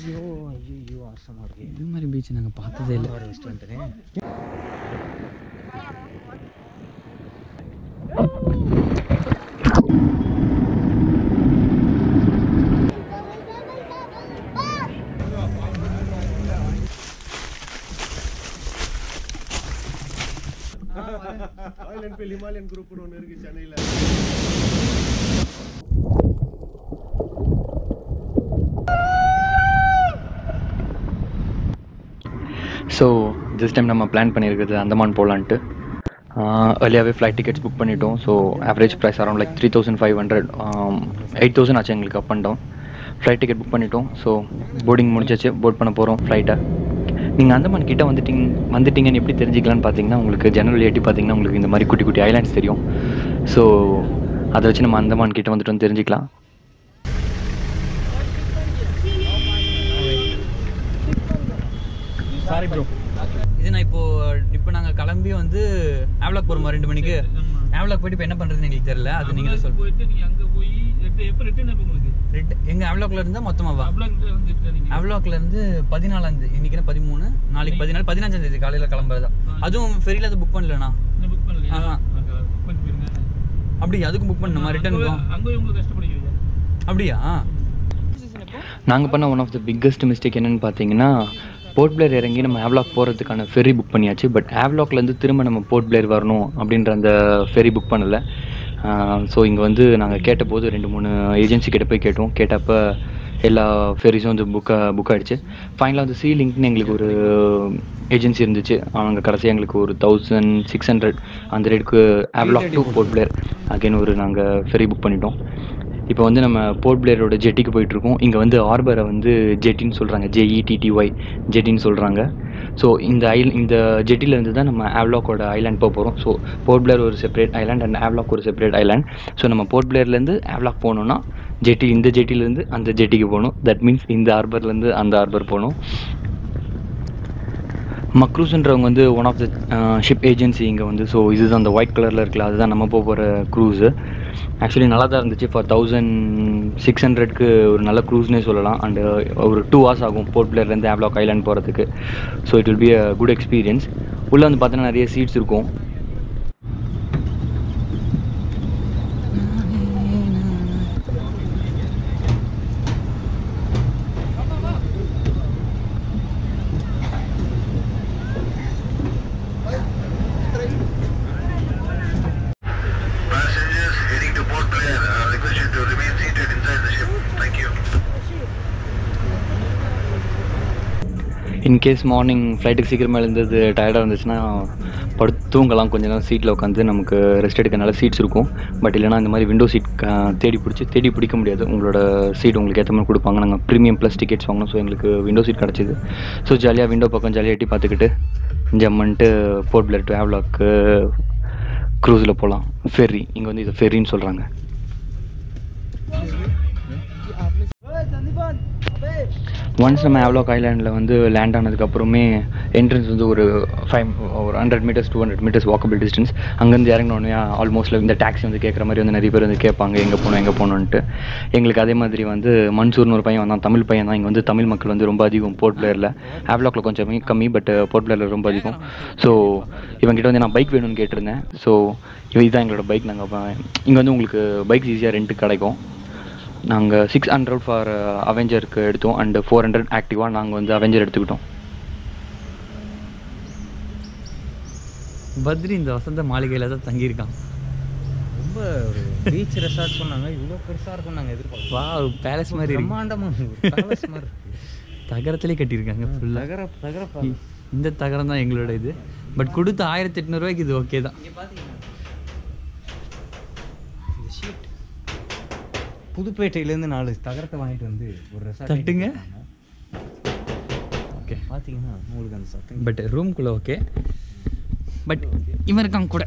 ஐயோ ஆசமாக இருக்கு. இது மாதிரி பீச் நாங்கள் பார்த்ததே இல்லை. ஒரு ரெஸ்டாரண்ட்டுங்க. ஹிமாலயன் குரூப் ஒன்று இருக்கு சென்னையில். ஸோ திஸ் டைம் நம்ம பிளான் பண்ணியிருக்கிறது அந்தமான் போகலான்ட்டு. ஏர்லியாகவே ஃப்ளைட் டிக்கெட்ஸ் புக் பண்ணிட்டோம். So average price around like 3500 8000 ஆச்சு எங்களுக்கு up and down. Flight ticket book பண்ணிட்டோம். ஸோ போர்டிங் முடிச்சாச்சு, போர்ட் பண்ண போகிறோம் ஃப்ளைட்டை. நீங்கள் அந்தமான் கிட்டே வந்துட்டீங்கன்னு எப்படி தெரிஞ்சிக்கலான்னு பார்த்தீங்கன்னா, உங்களுக்கு ஜெனரல் ஏட்டி பார்த்தீங்கன்னா உங்களுக்கு இந்த மாதிரி குட்டி குட்டி ஐலாண்ட்ஸ் தெரியும். ஸோ அதை வச்சு நம்ம அந்தமான் கிட்டே வந்துட்டோம்னு தெரிஞ்சிக்கலாம். Sorry bro. இது நான் இப்போ நாங்கள் கிளம்பி வந்து ஹேவ்லாக் போகிறோமா 2 மணிக்கு. ஹேவ்லாக் போயிட்டு இப்போ என்ன பண்ணுறதுன்னு எங்களுக்கு தெரியல. அது நீங்கள் சொல்லுங்கள். போயிட்டு நீங்கள் அங்கே போய் எப்போ ரிட்டர்ன் எப்போ உங்களுக்கு எங்கள் ஹேவ்லாக்ல இருந்தால் மொத்தமாவா? ஹேவ்லாக்ல இருந்து 14 இன்னைக்கு 13 நாளைக்கு 14 15 காலையில் கிளம்புறதா. அதுவும் ஃபெரியில் அது புக் பண்ணலண்ணா. புக் பண்ணலையா? புக் பண்ணி போயிருங்க. அப்படியா? அதுக்கும் புக் பண்ணணுமா? ரிட்டர்ன் அங்கே உங்களுக்கு கஷ்டப்படுவீங்க. அப்படியா? நாங்கள் பண்ண one of the biggest mistake என்னென்னு பார்த்தீங்கன்னா, போர்ட்பிளேர் இறங்கி நம்ம ஹேவ்லாக் போகிறதுக்கான ஃபெரி புக் பண்ணியாச்சு. பட் ஹேவ்லாக்லேருந்து திரும்ப நம்ம போர்ட்பிளேர் வரணும் அப்படின்ற அந்த ஃபெரி புக் பண்ணலை. ஸோ இங்கே வந்து நாங்கள் கேட்டபோது 2-3 ஏஜென்சி கிட்ட போய் கேட்டப்போ எல்லா ஃபெரிஸும் வந்து புக் ஆகிடுச்சு. ஃபைனலாக வந்து லிங்க்னு எங்களுக்கு ஒரு ஏஜென்சி இருந்துச்சு. அவங்க கடைசியாக எங்களுக்கு ஒரு 1600 அந்த ரேட்டுக்கு ஹேவ்லாக் டு போர்ட்பிளேர் அகைன் நாங்கள் ஃபெரி புக் பண்ணிட்டோம். இப்போ வந்து நம்ம போர்ட்பிளேரோட ஜெட்டிக்கு போயிட்டுருக்கோம். இங்கே வந்து ஆர்பரை வந்து ஜெட்டின்னு சொல்கிறாங்க, JETTY ஜெட்டின்னு சொல்கிறாங்க. ஸோ இந்த ஜெட்டிலேருந்து தான் நம்ம ஹேவ்லாக்கோட ஐலாண்ட் போகிறோம். ஸோ போர்ட்பிளேர் ஒரு செப்பரேட் ஐலாண்ட் அண்ட் ஹேவ்லாக் ஒரு செப்பரேட் ஐலாண்ட். ஸோ நம்ம போர்ட்பிளேர்லேருந்து ஹேவ்லாக் போகணுன்னா இந்த ஜெட்டிலேருந்து அந்த ஜெட்டிக்கு போகணும். தட் மீன்ஸ் இந்த ஹார்பர்லேருந்து அந்த ஹார்பர் போகணும். மக்ரூஸ்ன்றவங்க வந்து one of the ship agency இங்கே வந்து. ஸோ இதுதான் அந்த ஒயிட் கலரில் இருக்குல்ல, அதுதான் நம்ம போகிற க்ரூஸு. ஆக்சுவலி நல்லா தான் இருந்துச்சு. ஃபார் 1600க்கு ஒரு நல்ல க்ரூஸ்னே சொல்லலாம். அண்டு ஒரு 2 hours ஆகும் போர்ட்பிளேர்லேருந்து ஹேவ்லாக் ஐலாண்ட் போகிறதுக்கு. So it will be a good experience. உள்ளே வந்து பார்த்தீங்கன்னா நிறைய சீட்ஸ் இருக்கும். இன்கேஸ் மார்னிங் ஃப்ளைட்டுக்கு சீக்கிரமாக எழுந்தது டயர்டாக இருந்துச்சுன்னா தூங்கலாம் கொஞ்ச நேரம் சீட்டில் உட்காந்து. நமக்கு ரெஸ்ட் எடுக்கிறனால சீட்ஸ் இருக்கும். பட் இல்லைனா இந்த மாதிரி விண்டோ சீட் தேடி பிடிக்க முடியாது. உங்களோட சீட் உங்களுக்கு ஏற்ற மாதிரி கொடுப்பாங்க. நாங்கள் ப்ரீமியம் ப்ளஸ் டிக்கெட்ஸ் வாங்கினோம். ஸோ எங்களுக்கு விண்டோ சீட் கிடச்சிது. ஸோ ஜாலியாக விண்டோ பக்கம் ஜாலியாக எட்டி பார்த்துக்கிட்டு ஜம்மென்ட்டு போர்ட்பிளேர் டு ஹேவ்லாக்கு க்ரூஸில் போகலாம். ஃபெர்ரி, இங்கே வந்து இது ஃபெர்ரின்னு சொல்கிறாங்க. ஒன்ஸ் நம்ம ஹேவ்லாக் ஐலாண்டில் வந்து லேண்ட் ஆனதுக்கப்புறமே என்ட்ரன்ஸ் வந்து ஒரு 100 meters 200 meters வாக்கபிள் டிஸ்டன்ஸ். அங்கேருந்து இறங்கினோடனே ஆல்மோஸ்ட் இந்த டாக்ஸி வந்து கேட்குற மாதிரி வந்து நிறைய பேர் வந்து கேட்பாங்க எங்கே போகணுன்ட்டு. எங்களுக்கு அதே மாதிரி வந்து மன்சூர்னு ஒரு பையன் வந்தான், தமிழ் பையன் தான். இங்கே வந்து தமிழ் மக்கள் வந்து ரொம்ப அதிகம் போர்ட்பிளேரில். ஹேவ்லாக்கில் கொஞ்சம் கம்மி, பட் போர்ட்பிளேரில் ரொம்ப அதிகம். ஸோ இவங்ககிட்ட வந்து நான் பைக் வேணும்னு கேட்டிருந்தேன். ஸோ இதுதான் எங்களோட பைக். நாங்கள் இங்கே வந்து உங்களுக்கு பைக்ஸ் ஈஸியாக ரெண்ட்டுக்கு கிடைக்கும். நாங்கள் 600 ஃபார் அவெஞ்சருக்கு எடுத்தோம் அண்டு 400 ஆக்டிவாக நாங்கள் வந்து அவெஞ்சர் எடுத்துக்கிட்டோம். பத்ரி இந்த வசந்த மாளிகையில் தான் தங்கியிருக்கான். ரொம்ப ஒரு பீச் ரெசார்ட் சொன்னாங்க, இவ்வளோ பெருசாக இருக்கும் நாங்கள் எதிர்பார்ப்போம். வா, பேலஸ் மாதிரி பிரம்மாண்டமாக பேலஸ் மாதிரி தகரத்துலேயே கட்டியிருக்காங்க ஃபுல்லாக. தகர இந்த தகரம் தான் எங்களோட இது. பட் கொடுத்த 1800 ரூபாய்க்கு இது ஓகே தான். புதுப்பேட்டையிலேருந்து 4 தகரத்தை வாங்கிட்டு வந்து ஒரு ரெசார்ட் தட்டுங்க. ஓகே, பார்த்தீங்கன்னா உங்களுக்கு அந்த சத்தம். பட் ரூம்குள்ளே ஓகே. பட் இவன் இருக்கான் கூட,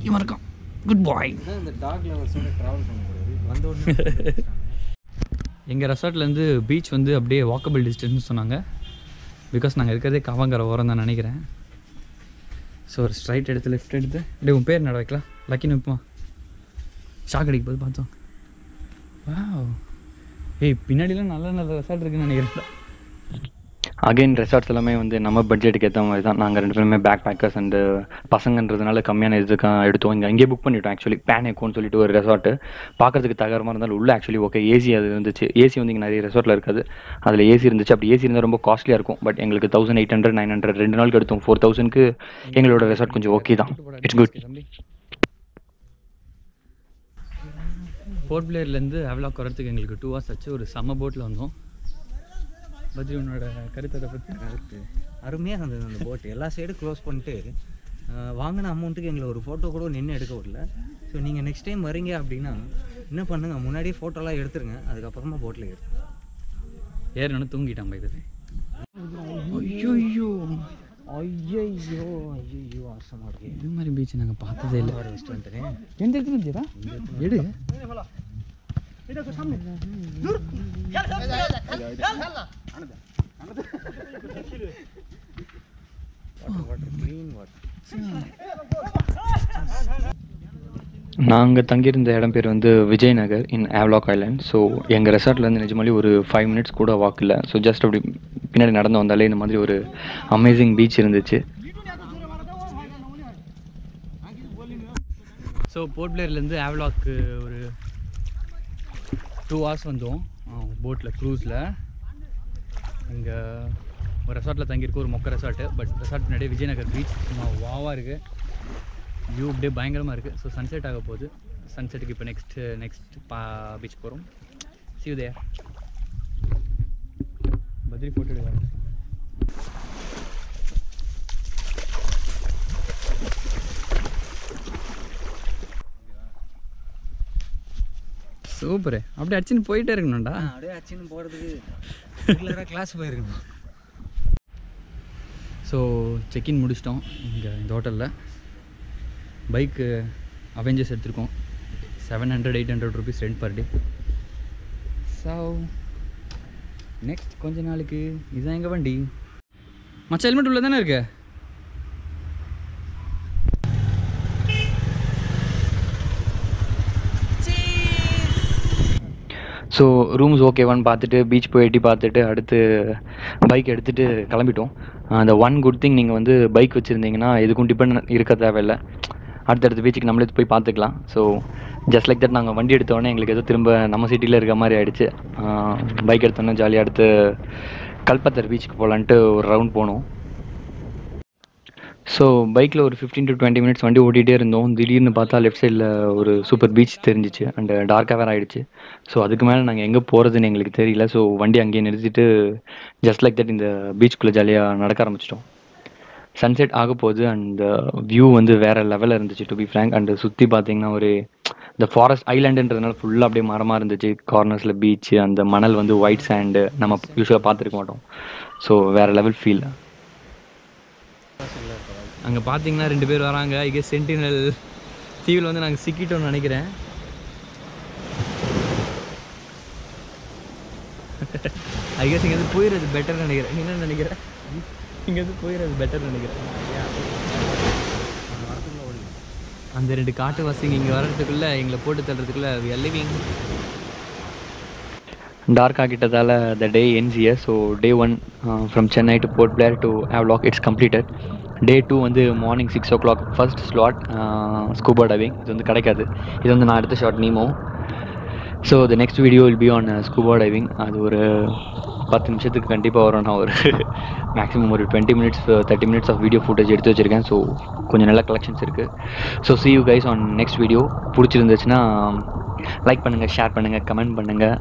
இவன் இருக்கான், குட் பாய். இந்த டாக் லவர்ஸோட ட்ராவல் பண்ணக்கூடாது. வந்த உடனே எங்கள் ரெசார்ட்லேருந்து பீச் வந்து அப்படியே வாக்கபிள் டிஸ்டன்ஸ்னு சொன்னாங்க. பிகாஸ் நாங்கள் இருக்கிறதே காவங்கரை ஓரம் தான் நினைக்கிறேன். ஸோ ஒரு ஸ்ட்ரைட் எடுத்து லெஃப்ட் எடுத்து அப்படியே உன் பேர் நட வைக்கலாம். லக்கின்னு வைப்போம். ஷாக் அடிக்கும் போது பார்த்தோம். வாவ், ஏய் பின்னாடிலாம் நல்ல நல்ல ரெசார்ட் இருக்குன்னு நினைக்கிறேன். அகைன் ரெசார்ட்ஸ் எல்லாமே வந்து நம்ம பட்ஜெட்டுக்கு ஏற்ற மாதிரி தான். நாங்கள் 2 பேருமே பேக் பேக்கர்ஸ் அண்டு பசங்கன்றதுனால கம்மியான இதுக்காக எடுத்தோம். இங்கே புக் பண்ணிவிட்டோம். ஆக்சுவலி பேனேக்கோன்னு சொல்லிட்டு ஒரு ரெசார்ட்டு பார்க்குறதுக்கு தகரமாக இருந்தாலும் உள்ள ஆக்சுவலி ஓகே ஏசி அது இருந்துச்சு. ஏசி வந்து இங்கே நிறைய ரெசார்ட்டில் இருக்காது, அதில் ஏசி இருந்துச்சு. அப்படி ஏசி இருந்தால் ரொம்ப காஸ்ட்லியாக இருக்கும். பட் எங்களுக்கு 1800 900 2 நாளுக்கு எடுத்தோம். 4000க்கு எங்களோட ரெசார்ட் கொஞ்சம் ஓகே தான். It's good. போர்ட் பிளேயர்லேருந்து ஹேவ்லாக் வரத்துக்கு எங்களுக்கு 2 hours ஆச்சு. ஒரு செம்ம போட்டில் வந்தோம். பத்ரி உன்னோட கருத்தை பற்றி. கருத்து அருமையாக இருந்தது அந்த போட்டு. எல்லா சைடும் க்ளோஸ் பண்ணிட்டு வாங்கின அமௌண்ட்டுக்கு எங்களை ஒரு ஃபோட்டோ கூட நின்று எடுக்க விடல. ஸோ நீங்கள் நெக்ஸ்ட் டைம் வரீங்க அப்படின்னா என்ன பண்ணுங்கள், முன்னாடியே ஃபோட்டோலாம் எடுத்துருங்க, அதுக்கப்புறமா போட்டில் ஏறணும்னு தூங்கிட்டான் பைது. ஐயோ ஐயோ ஐயோ ஐயோ ஆசமாக இருக்கு. இது மாதிரி பீச் நாங்கள் பார்த்ததே இல்லை. வர ரெஸ்டாரண்ட்டு எந்த இடத்துல இருந்துடா எடு. நாங்கள் தங்கியிருந்த இடம் பேர் வந்து விஜயநகர் இன் ஹேவ்லாக் ஐலாண்ட். ஸோ எங்கள் ரெசார்ட்லேருந்து நிஜமாலே ஒரு 5 minutes கூட வாக் இல்லை. ஸோ ஜஸ்ட் அப்படி பின்னாடி நடந்து வந்தாலே இந்த மாதிரி ஒரு அமேசிங் பீச் இருந்துச்சு. ஸோ போர்ட் பிளேயர்லேருந்து ஹேவ்லாக்கு ஒரு 2 hours வந்தோம் போட்டில் க்ரூஸில். இங்கே ஒரு ரெசார்ட்டில் தங்கியிருக்கோம், ஒரு மொக்க ரெசார்ட்டு. பட் ரெசார்ட் முன்னாடியே விஜயநகர் பீச் சும்மா வாவாக இருக்குது. வியூ அப்படியே பயங்கரமாக இருக்குது. ஸோ சன்செட் ஆக போகுது. சன்செட்டுக்கு இப்போ நெக்ஸ்ட் பீச் போகிறோம். See you there. Badri photo எடுக்கலாம். சூப்பரு. அப்படியே அடிச்சுன்னு போயிட்டே இருக்கணும்டா. அப்படியே அடிச்சுன்னு போகிறதுக்கு ரெகுலராக கிளாஸ் போயிருக்கணும். ஸோ செக்இன் முடிச்சிட்டோம் இங்கே இந்த ஹோட்டலில். பைக்கு அவெஞ்சர்ஸ் எடுத்திருக்கோம். 700-800 rupees rent per day. So next கொஞ்ச நாளுக்கு இதுதான் எங்கள் வண்டி. மச்ச ஹெல்மெட் உள்ள தானே இருக்கு. ஸோ ரூம்ஸ் ஓகேவான்னு பார்த்துட்டு பீச் போய் எட்டி பார்த்துட்டு அடுத்து பைக் எடுத்துகிட்டு கிளம்பிட்டோம். அந்த ஒன் குட் திங், நீங்கள் வந்து பைக் வச்சுருந்தீங்கன்னா எதுக்கும் டிபெண்ட் இருக்க தேவையில்லை. அடுத்தடுத்த பீச்சுக்கு நம்மளே போய் பார்த்துக்கலாம். ஸோ ஜஸ்ட் லைக் தட் நாங்கள் வண்டி எடுத்தோடனே எங்களுக்கு ஏதோ திரும்ப நம்ம சிட்டியில் இருக்க மாதிரி ஆகிடுச்சு. பைக் எடுத்தோன்னே ஜாலியாக அடுத்து கல்பத்தர் பீச்சுக்கு போகலான்ட்டு ஒரு ரவுண்ட் போனோம். ஸோ பைக்கில் ஒரு 15 to 20 minutes வண்டி ஓட்டிகிட்டே இருந்தோம். திடீர்னு பார்த்தா லெஃப்ட் சைடில் ஒரு சூப்பர் பீச் தெரிஞ்சிச்சு அண்ட் டார்க்காக வேறு ஆகிடுச்சு. ஸோ அதுக்கு மேலே நாங்கள் எங்கே போகிறதுன்னு எங்களுக்கு தெரியல. ஸோ வண்டி அங்கேயே நிறுத்திட்டு ஜஸ்ட் லைக் தட் இந்த பீச்சுக்குள்ளே ஜாலியாக நடக்க ஆரம்பிச்சிட்டோம். சன்செட் ஆக போகுது அண்ட் வியூ வந்து வேறு லெவலில் இருந்துச்சு டு பி ஃப்ரேங்க். அண்ட் சுற்றி பார்த்தீங்கன்னா ஒரு இந்த ஃபாரஸ்ட் ஐலாண்டுன்றதுனால ஃபுல்லாக அப்படியே மரமாக இருந்துச்சு. கார்னர்ஸில் பீச்சு, அந்த மணல் வந்து ஒயிட் சாண்டு நம்ம யூஸ்வலாக பார்த்துருக்க மாட்டோம். ஸோ வேறு லெவல் ஃபீல். அங்கே பார்த்தீங்கன்னா 2 பேர் வராங்க. ஐ கெஸ் சென்டினல் தீவில் வந்து நாங்கள் சிக்கிட்டோம்னு நினைக்கிறேன். ஐ கெஸ் இங்கேருந்து போயிடுறது பெட்டர்னு நினைக்கிறேன். நீ என்ன நினைக்கிறேன்? இங்கேருந்து போயிடுறது பெட்டர்னு நினைக்கிறேன். அந்த 2 காட்டுவாசிங்க இங்கே வர்றதுக்குள்ளே எங்களை போட்டு தள்ளுறதுக்குள்ளே we are living. டார்க் ஆகிட்டதால் the day ends here. So day 1 from Chennai to Portblair to Havleock it's completed. Day 2 வந்து morning 6 o'clock first slot scuba diving. இது வந்து கிடைக்காது. இது வந்து நான் எடுத்த shot Nemo. So the next video will be on scuba diving. அது ஒரு 10 நிமிஷத்துக்கு கண்டிப்பாக வரும். நான் ஒரு மேக்ஸிமம் ஒரு 20 minutes 30 minutes of video footage எடுத்து வச்சுருக்கேன். ஸோ கொஞ்சம் நல்ல கலெக்ஷன்ஸ் இருக்குது. So see you guys on next video. பிடிச்சிருந்துச்சுன்னா லைக் பண்ணுங்கள், ஷேர் பண்ணுங்கள், கமெண்ட் பண்ணுங்கள்.